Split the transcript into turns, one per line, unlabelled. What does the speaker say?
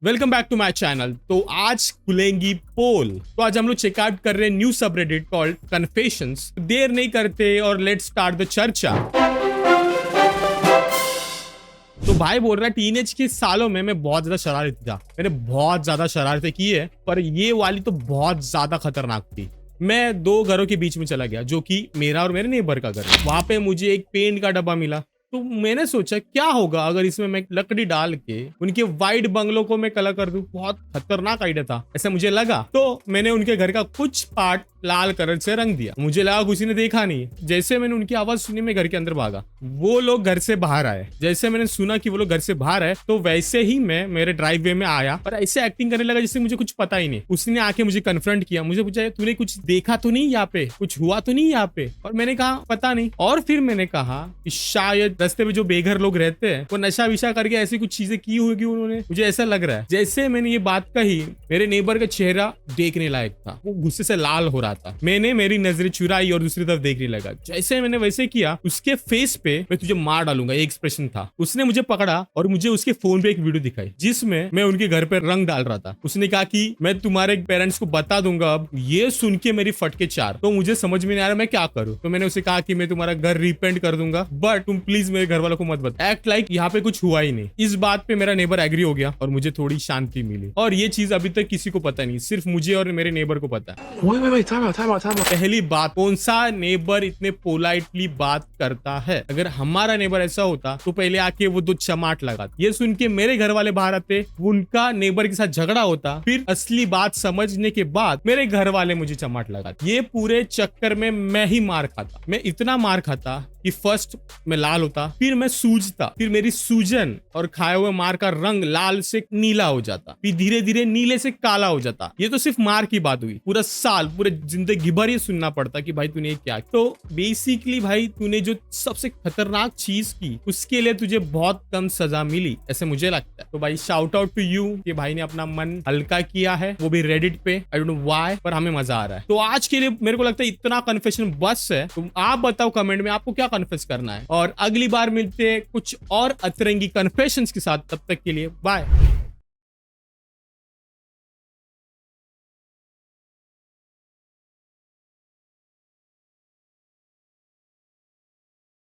Welcome back to my channel. तो आज खुलेंगी पोल। तो आज हम लोग चेकआउट कर रहे हैं न्यू सबरेडिट कॉल्ड कन्फेशंस। देर नहीं करते और लेट्स स्टार्ट द चर्चा। तो भाई बोल रहा है टीनेज के सालों में मैं बहुत ज्यादा शरारती था। मैंने बहुत ज्यादा शरारतें की है, पर ये वाली तो बहुत ज्यादा खतरनाक थी। मैं दो घरों के बीच में चला गया, जो कि मेरा और मेरे नेबर का घर। वहां पे मुझे एक पेंट का डब्बा मिला। तो मैंने सोचा क्या होगा अगर इसमें मैं लकड़ी डाल के उनके वाइट बंगलों को मैं कलर कर दूं। बहुत खतरनाक आइडिया था, ऐसा मुझे लगा। तो मैंने उनके घर का कुछ पार्ट लाल कलर से रंग दिया। मुझे लगा किसी ने देखा नहीं। जैसे मैंने उनकी आवाज सुनी, मैं घर के अंदर भागा। वो लोग घर से बाहर आए। जैसे मैंने सुना कि वो लोग घर से बाहर आए, तो वैसे ही मैं मेरे ड्राइववे में आया और ऐसे एक्टिंग करने लगा जैसे मुझे कुछ पता ही नहीं। उसने आके मुझे कन्फ्रंट किया। मुझे पूछा तूने कुछ देखा तो नहीं यहाँ पे, कुछ हुआ तो नहीं यहाँ पे? और मैंने कहा पता नहीं। और फिर मैंने कहा कि शायद रास्ते में जो बेघर लोग रहते हैं वो नशा विशा करके ऐसी कुछ चीजें की होगी उन्होंने, मुझे ऐसा लग रहा है। जैसे मैंने ये बात कही, मेरे नेबर का चेहरा देखने लायक था। वो गुस्से से लाल हो रहा था। मैंने मेरी नजरें चुराई और दूसरी तरफ देखने लगा। जैसे मैंने वैसे किया, उसके फेस पे मैं तुझे मार डालूंगा एक एक्सप्रेशन था। उसने मुझे पकड़ा और मुझे उसके फोन पे एक वीडियो दिखाई जिसमें मैं उनके घर पे रंग डाल रहा था। उसने कहा कि मैं तुम्हारे पेरेंट्स को बता दूंगा अब। ये सुन के मेरी फटके चार। तो मुझे समझ में नहीं आ रहा मैं क्या करूं। तो मैंने उसे कहा कि मैं तुम्हारा घर रिपेंट कर दूंगा, बट तुम प्लीज मेरे घर वालों को मत बता। एक्ट लाइक यहाँ पे कुछ हुआ ही नहीं। इस बात पे मेरा नेबर एग्री हो गया और मुझे थोड़ी शांति मिली। और ये चीज अभी तक किसी को पता नहीं, सिर्फ मुझे और मेरे नेबर को पता है।
Time out.
पहली बात, कौन सा नेबर इतने पोलाइटली बात करता है? अगर हमारा नेबर ऐसा होता तो पहले आके वो दो चमाट लगाते। ये सुन के मेरे घर वाले बाहर आते, उनका नेबर के साथ झगड़ा होता, फिर असली बात समझने के बाद मेरे घर वाले मुझे चमाट लगाते। ये पूरे चक्कर में मैं ही मार खाता। मैं इतना मार खाता कि फर्स्ट मैं लाल होता, फिर मैं सूजता, फिर मेरी सूजन और खाए हुए मार का रंग लाल से नीला हो जाता, फिर धीरे धीरे नीले से काला हो जाता। ये तो सिर्फ मार की बात हुई। पूरा साल, पूरे जिंदगी भर ये सुनना पड़ता कि भाई तूने ये क्या। तो बेसिकली भाई तूने जो सबसे खतरनाक चीज की उसके लिए तुझे बहुत कम सजा मिली, ऐसे मुझे लगता है। तो भाई शाउट आउट टू यू कि भाई ने अपना मन हल्का किया है, वो भी रेडिट पे। आई डोंट नो व्हाई, पर हमें मजा आ रहा है। तो आज के लिए मेरे को लगता है इतना कन्फेशन बस है। तो आप बताओ कमेंट में आपको क्या कन्फेस करना है। और अगली बार मिलते हैं कुछ और अतरंगी कन्फेशंस के साथ। तब तक के लिए बाय।